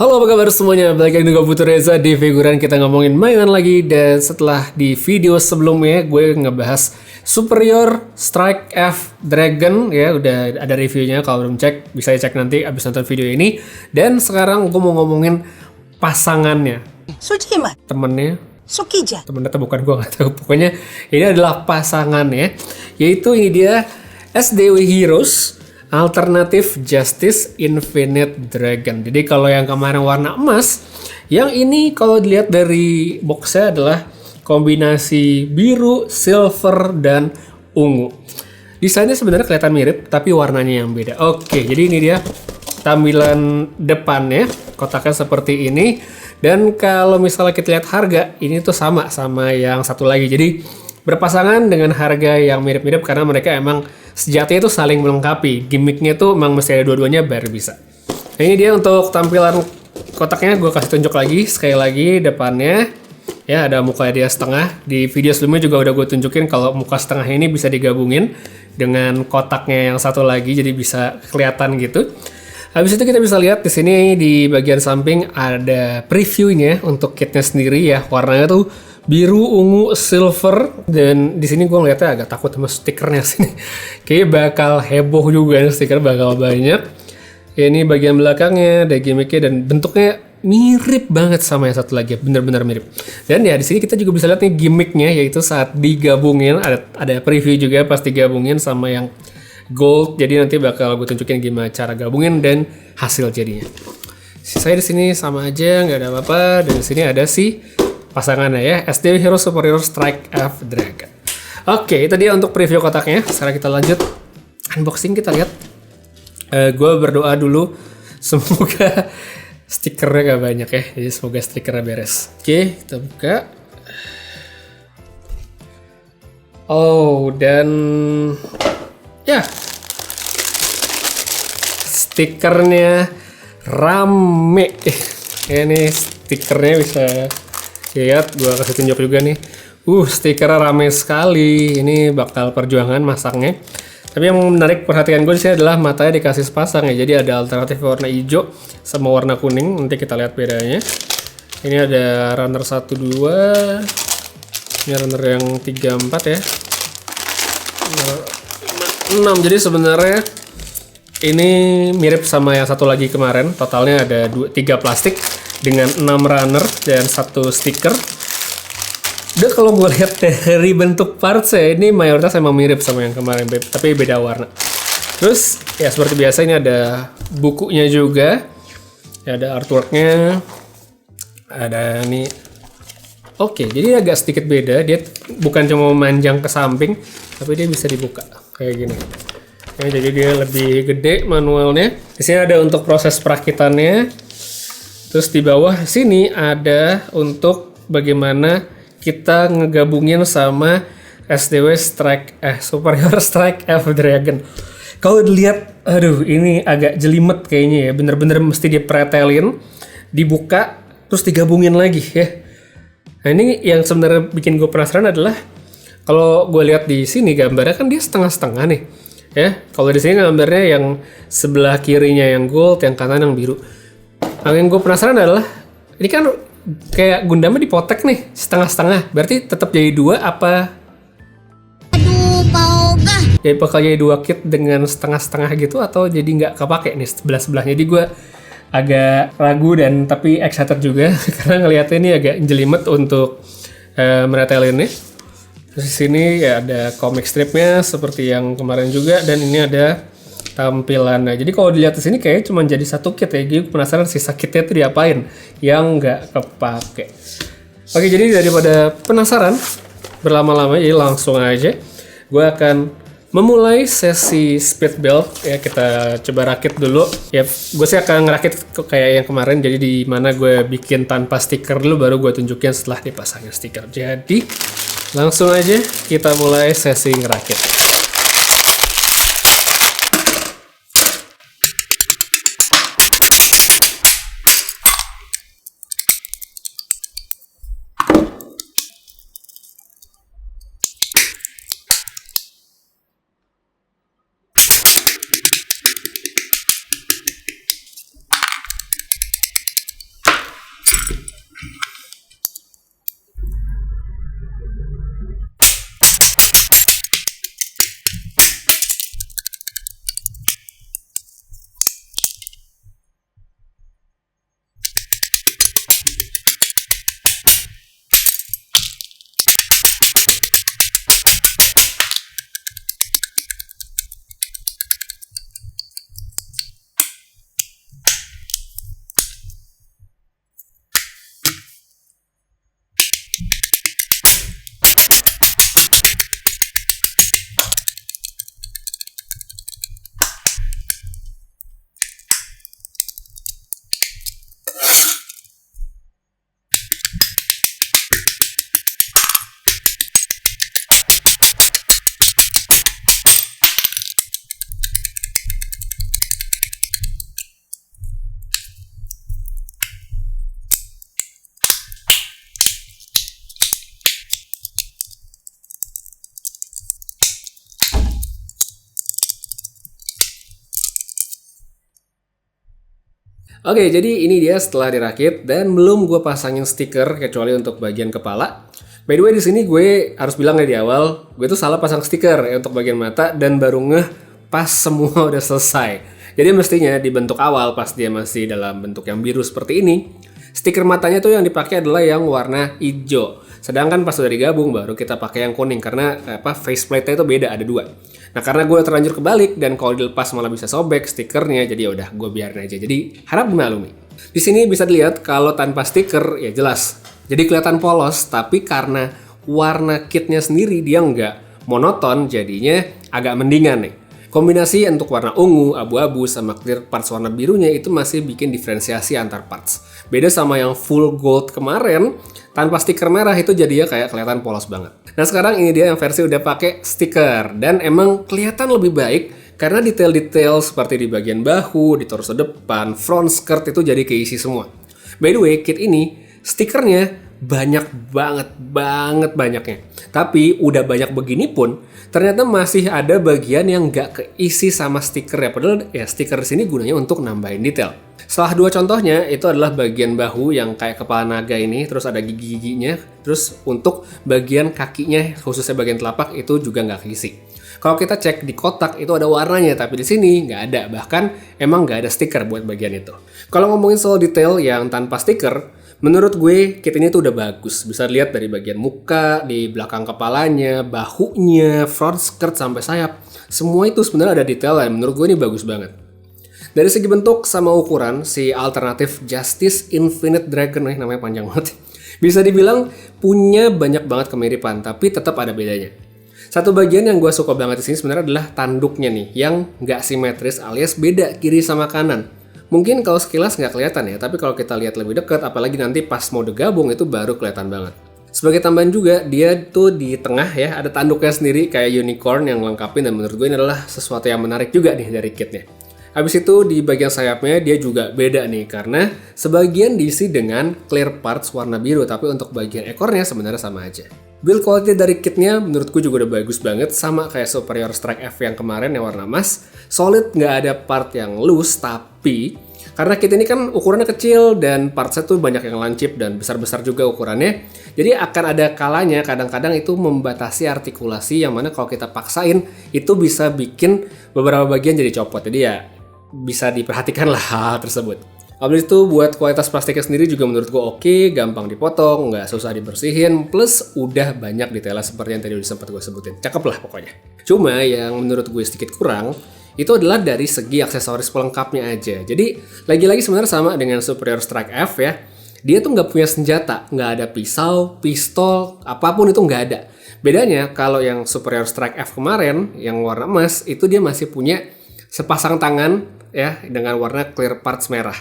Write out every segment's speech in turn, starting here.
Halo, apa kabar semuanya? Balik lagi dengan Putu Reza di Figuran. Kita ngomongin mainan lagi. Dan setelah di video sebelumnya gue ngebahas Superior Strike F Dragon, ya udah ada reviewnya. Kalau belum cek bisa cek nanti abis nonton video ini. Dan sekarang gue mau ngomongin pasangannya, Sujiman, temennya, Sukija, temennya atau bukan, gue nggak tahu. Pokoknya ini adalah pasangannya, yaitu ini dia SDW Heroes Alternative Justice Infinite Dragon. Jadi kalau yang kemarin warna emas, yang ini kalau dilihat dari boxnya adalah kombinasi biru, silver, dan ungu. Desainnya sebenarnya kelihatan mirip, tapi warnanya yang beda. Oke, jadi ini dia tampilan depannya, kotaknya seperti ini. Dan kalau misalnya kita lihat harga, ini tuh sama yang satu lagi. Jadi berpasangan dengan harga yang mirip-mirip karena mereka emang sejatinya itu saling melengkapi. Gimmicknya tuh emang mesti ada dua-duanya baru bisa. Nah, ini dia untuk tampilan kotaknya, gue kasih tunjuk lagi sekali lagi depannya. Ya, ada muka dia setengah. Di video sebelumnya juga udah gue tunjukin kalau muka setengah ini bisa digabungin dengan kotaknya yang satu lagi, jadi bisa kelihatan gitu. Habis itu kita bisa lihat di sini di bagian samping ada previewnya untuk kitnya sendiri ya. Warnanya tuh biru, ungu, silver, dan di sini gue ngeliatnya agak takut sama stikernya sini. Kayaknya bakal heboh juga nih, stiker bakal banyak. Ya, ini bagian belakangnya, ada gimmicknya dan bentuknya mirip banget sama yang satu lagi, bener-bener mirip. Dan ya di sini kita juga bisa lihat nih gimmicknya, yaitu saat digabungin ada preview juga pas digabungin sama yang gold. Jadi nanti bakal gue tunjukin gimana cara gabungin dan hasil jadinya. Saya di sini sama aja, nggak ada apa-apa. Dan di sini ada si pasangannya ya, SDW Hero Superior Strike F Dragon. Oke, itu dia untuk preview kotaknya. Sekarang kita lanjut unboxing, kita lihat. Gue berdoa dulu semoga stikernya gak banyak ya, jadi semoga stikernya beres. Oke, kita buka. Oh, dan ya, stikernya rame. Ini stikernya bisa lihat, gue kasih tunjuk juga nih. Stikernya rame sekali. Ini bakal perjuangan masangnya. Tapi yang menarik perhatian gue di sini adalah matanya dikasih sepasang ya. Jadi ada alternatif warna hijau sama warna kuning. Nanti kita lihat bedanya. Ini ada runner 1 2. Ini runner yang 3 4 ya. 6. Jadi sebenarnya ini mirip sama yang satu lagi kemarin. Totalnya ada 3 plastik dengan 6 runner dan 1 stiker. Dan kalau gue lihat dari bentuk partsnya, ini mayoritas emang mirip sama yang kemarin, tapi beda warna. Terus ya seperti biasa ini ada bukunya juga. Ya, ada artworknya. Ada nih. Oke, jadi agak sedikit beda. Dia bukan cuma memanjang ke samping, tapi dia bisa dibuka kayak gini. Ya, jadi dia lebih gede manualnya. Di sini ada untuk proses perakitannya. Terus di bawah sini ada untuk bagaimana kita ngegabungin sama SDW Superior Strike F Dragon. Kalau dilihat, aduh ini agak jelimet kayaknya ya. Bener-bener mesti dipretelin, dibuka, terus digabungin lagi ya. Nah, ini yang sebenarnya bikin gue penasaran adalah kalau gue lihat di sini gambarnya kan dia setengah-setengah nih. Ya, kalau di sini gambarnya yang sebelah kirinya yang gold, yang kanan yang biru. Nah, yang gue penasaran adalah ini kan kayak Gundamnya dipotek nih setengah-setengah. Berarti tetap jadi 2 apa? aduh, pauga. Jadi bakal jadi 2 kit dengan setengah-setengah gitu atau jadi nggak kepake nih sebelah-sebelahnya. Jadi gue agak ragu dan tapi excited juga karena ngeliatnya ini agak jelimet untuk meretelin nih. Terus di sini ya ada comic stripnya seperti yang kemarin juga, dan ini ada tampilannya. Jadi kalau dilihat di sini kayaknya cuma jadi 1 kit ya. Jadi penasaran sisa kitnya itu diapain yang nggak kepake. Oke, jadi daripada penasaran berlama-lama, jadi langsung aja gue akan memulai sesi speed build ya. Kita coba rakit dulu ya. Gue sih akan ngerakit kayak yang kemarin, jadi di mana gue bikin tanpa stiker dulu, baru gue tunjukin setelah dipasangin stiker. Jadi langsung aja kita mulai sesi ngerakit. Oke, jadi ini dia setelah dirakit dan belum gue pasangin stiker kecuali untuk bagian kepala. By the way di sini gue harus bilang dari awal, gue tuh salah pasang stiker ya untuk bagian mata dan baru ngeh pas semua udah selesai. Jadi mestinya di bentuk awal pas dia masih dalam bentuk yang biru seperti ini, stiker matanya tuh yang dipakai adalah yang warna hijau. Sedangkan pas udah digabung baru kita pakai yang kuning karena faceplate-nya itu beda, ada dua. Nah karena gue terlanjur kebalik dan kalau dilepas malah bisa sobek stikernya, jadi udah gue biarin aja. Jadi harap dimaklumi. Di sini bisa dilihat kalau tanpa stiker ya jelas. Jadi kelihatan polos, tapi karena warna kitnya sendiri dia nggak monoton, jadinya agak mendingan nih. Kombinasi untuk warna ungu, abu-abu, sama clear parts warna birunya itu masih bikin diferensiasi antar parts. Beda sama yang full gold kemarin, tanpa stiker merah itu jadinya kayak kelihatan polos banget. Nah sekarang ini dia yang versi udah pakai stiker, dan emang kelihatan lebih baik karena detail-detail seperti di bagian bahu, di torso depan, front skirt itu jadi keisi semua. By the way, kit ini stikernya banyak banget banyaknya. Tapi udah banyak begini pun, ternyata masih ada bagian yang nggak keisi sama stiker ya. Padahal ya stiker di sini gunanya untuk nambahin detail. Salah dua contohnya itu adalah bagian bahu yang kayak kepala naga ini, terus ada gigi-giginya. Terus untuk bagian kakinya, khususnya bagian telapak itu juga nggak keisi. Kalau kita cek di kotak itu ada warnanya, tapi di sini nggak ada. Bahkan emang nggak ada stiker buat bagian itu. Kalau ngomongin soal detail yang tanpa stiker, menurut gue kit ini tuh udah bagus. Bisa lihat dari bagian muka, di belakang kepalanya, bahunya, front skirt sampai sayap. Semua itu sebenarnya ada detail dan menurut gue ini bagus banget. Dari segi bentuk sama ukuran, si Alternative Justice Infinite Dragon, namanya panjang banget. Bisa dibilang punya banyak banget kemiripan, tapi tetap ada bedanya. Satu bagian yang gue suka banget di sini sebenarnya adalah tanduknya nih, yang nggak simetris alias beda kiri sama kanan. Mungkin kalau sekilas nggak kelihatan ya, tapi kalau kita lihat lebih dekat, apalagi nanti pas mode gabung itu baru kelihatan banget. Sebagai tambahan juga, dia tuh di tengah ya, ada tanduknya sendiri kayak unicorn yang lengkapin dan menurut gue ini adalah sesuatu yang menarik juga nih dari kitnya. Habis itu di bagian sayapnya dia juga beda nih, karena sebagian diisi dengan clear parts warna biru, tapi untuk bagian ekornya sebenarnya sama aja. Build quality dari kitnya menurutku juga udah bagus banget, sama kayak Superior Strike F yang kemarin yang warna emas. Solid, nggak ada part yang loose, tapi karena kit ini kan ukurannya kecil dan partsnya tuh banyak yang lancip dan besar-besar juga ukurannya. Jadi akan ada kalanya kadang-kadang itu membatasi artikulasi yang mana kalau kita paksain itu bisa bikin beberapa bagian jadi copot. Jadi ya bisa diperhatikan lah hal tersebut. Habis itu buat kualitas plastiknya sendiri juga menurut gue oke, gampang dipotong, nggak susah dibersihin, plus udah banyak detailnya seperti yang tadi udah sempat gue sebutin. Cakep lah pokoknya. Cuma yang menurut gue sedikit kurang, itu adalah dari segi aksesoris pelengkapnya aja. Jadi lagi-lagi sebenarnya sama dengan Superior Strike F ya. Dia tuh nggak punya senjata, nggak ada pisau, pistol, apapun itu nggak ada. Bedanya kalau yang Superior Strike F kemarin, yang warna emas, itu dia masih punya sepasang tangan ya dengan warna clear parts merah.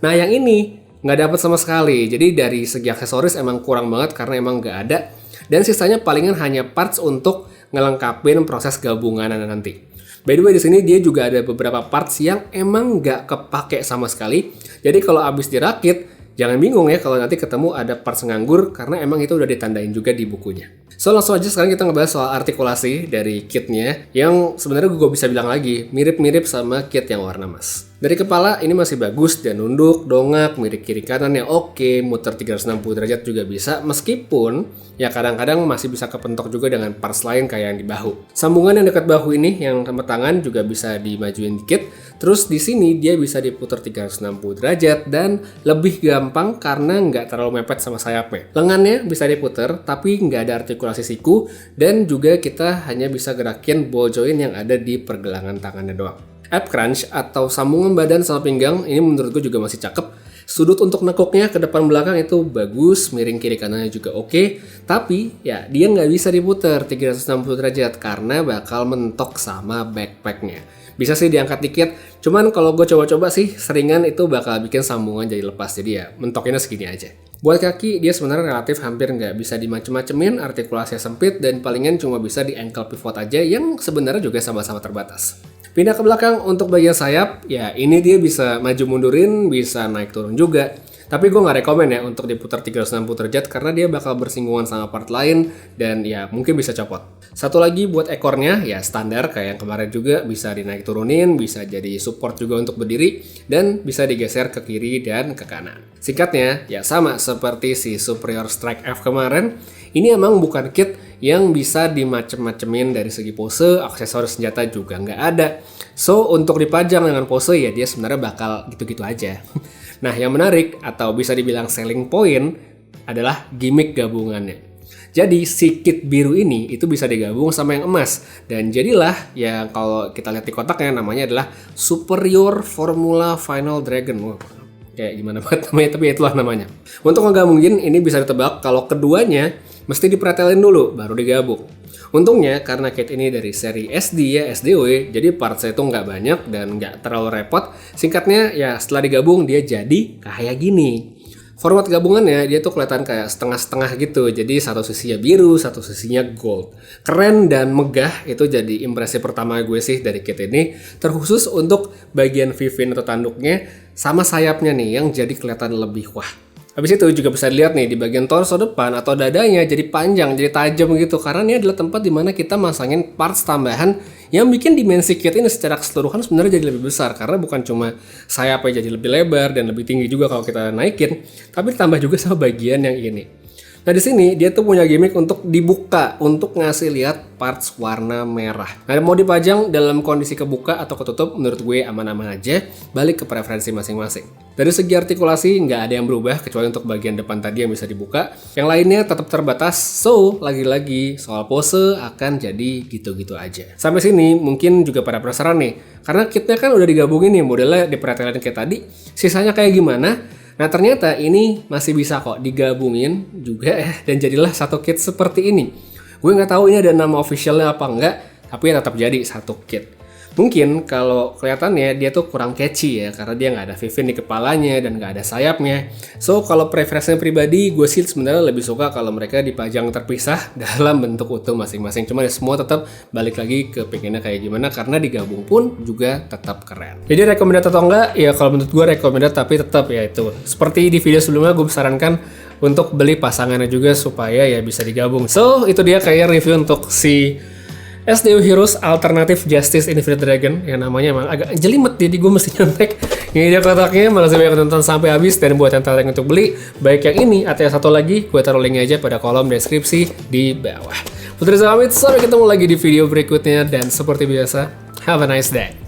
Nah yang ini nggak dapat sama sekali. Jadi dari segi aksesoris emang kurang banget karena emang nggak ada. Dan sisanya palingan hanya parts untuk ngelengkapin proses gabungan nanti. By the way di sini dia juga ada beberapa parts yang emang nggak kepake sama sekali. Jadi kalau abis dirakit jangan bingung ya kalau nanti ketemu ada parts nganggur karena emang itu udah ditandain juga di bukunya. So langsung aja sekarang kita ngebahas soal artikulasi dari kitnya yang sebenarnya gue bisa bilang lagi mirip-mirip sama kit yang warna emas. Dari kepala ini masih bagus, dia nunduk, dongak, miring kiri kanannya oke, muter 360 derajat juga bisa, meskipun ya kadang-kadang masih bisa kepentok juga dengan parts lain kayak yang di bahu. Sambungan yang dekat bahu ini yang sama tangan juga bisa dimajuin dikit, terus di sini dia bisa diputar 360 derajat dan lebih gampang karena nggak terlalu mepet sama sayapnya. Lengannya bisa diputar tapi nggak ada artikulasi siku dan juga kita hanya bisa gerakin ball joint yang ada di pergelangan tangannya doang. Ab crunch atau sambungan badan sama pinggang ini menurut gue juga masih cakep. Sudut untuk nekuknya ke depan belakang itu bagus, miring kiri kanannya juga oke. Tapi ya dia nggak bisa diputar 360 derajat karena bakal mentok sama backpacknya. Bisa sih diangkat dikit, cuman kalau gue coba-coba sih seringan itu bakal bikin sambungan jadi lepas. Jadi ya mentokinnya segini aja. Buat kaki dia sebenarnya relatif hampir nggak bisa dimacem-macemin, artikulasinya sempit dan palingan cuma bisa di ankle pivot aja yang sebenarnya juga sama-sama terbatas. Pindah ke belakang untuk bagian sayap, ya ini dia bisa maju mundurin, bisa naik turun juga. Tapi gue nggak rekomen ya untuk diputar 360 derajat karena dia bakal bersinggungan sama part lain dan ya mungkin bisa copot. Satu lagi buat ekornya ya standar kayak yang kemarin juga, bisa dinaik turunin, bisa jadi support juga untuk berdiri dan bisa digeser ke kiri dan ke kanan. Singkatnya ya sama seperti si Superior Strike F kemarin, ini emang bukan kit yang bisa dimacem-macemin dari segi pose, aksesoris senjata juga nggak ada. So untuk dipajang dengan pose ya dia sebenarnya bakal gitu-gitu aja. Nah, yang menarik atau bisa dibilang selling point adalah gimmick gabungannya. Jadi si kit biru ini itu bisa digabung sama yang emas dan jadilah ya kalau kita lihat di kotaknya namanya adalah Superior Formula Final Dragon. Wow, kayak gimana banget namanya, tapi itulah namanya. Untuk ngegabungin ini bisa ditebak kalau keduanya mesti dipretelin dulu baru digabung. Untungnya karena kit ini dari seri SD ya, SDW, jadi partsnya itu nggak banyak dan nggak terlalu repot. Singkatnya ya setelah digabung dia jadi kayak gini. Format gabungannya dia tuh kelihatan kayak setengah-setengah gitu, jadi satu sisinya biru, satu sisinya gold. Keren dan megah, itu jadi impresi pertama gue sih dari kit ini, terkhusus untuk bagian vivin atau tanduknya sama sayapnya nih yang jadi kelihatan lebih wah. Habis itu juga bisa dilihat nih di bagian torso depan atau dadanya jadi panjang, jadi tajam gitu. Karena ini adalah tempat dimana kita masangin parts tambahan yang bikin dimensi kit ini secara keseluruhan sebenarnya jadi lebih besar. Karena bukan cuma sayapnya jadi lebih lebar dan lebih tinggi juga kalau kita naikin, tapi ditambah juga sama bagian yang ini. Nah di sini dia tuh punya gimmick untuk dibuka untuk ngasih lihat parts warna merah. Nah mau dipajang dalam kondisi kebuka atau ketutup menurut gue aman-aman aja, balik ke preferensi masing-masing. Dari segi artikulasi nggak ada yang berubah kecuali untuk bagian depan tadi yang bisa dibuka. Yang lainnya tetap terbatas, so lagi-lagi soal pose akan jadi gitu-gitu aja. Sampai sini mungkin juga pada penasaran nih, karena kitnya kan udah digabungin nih modelnya dipretelin kayak tadi, sisanya kayak gimana? Nah ternyata ini masih bisa kok digabungin juga ya dan jadilah satu kit seperti ini. Gue nggak tahu ini ada nama officialnya apa enggak, tapi ya tetap jadi satu kit. Mungkin kalau kelihatannya dia tuh kurang catchy ya karena dia nggak ada vivin di kepalanya dan nggak ada sayapnya. So kalau preferensinya pribadi gue sih sebenarnya lebih suka kalau mereka dipajang terpisah dalam bentuk utuh masing-masing. Cuma ya semua tetap balik lagi ke pengennya kayak gimana karena digabung pun juga tetap keren. Jadi recommended atau enggak? Ya kalau menurut gue recommended tapi tetap ya itu. Seperti di video sebelumnya gue sarankan untuk beli pasangannya juga supaya ya bisa digabung. So itu dia kayak review untuk si SDW Heroes Alternative Justice Infinite Dragon yang namanya emang agak jelimet jadi gue mesti nyontek. Ini dia kotaknya, makasih banyak nonton sampai habis dan buat yang tertarik untuk beli baik yang ini atau yang satu lagi gue taruh linknya aja pada kolom deskripsi di bawah. Putri Zamit, sampai ketemu lagi di video berikutnya dan seperti biasa have a nice day.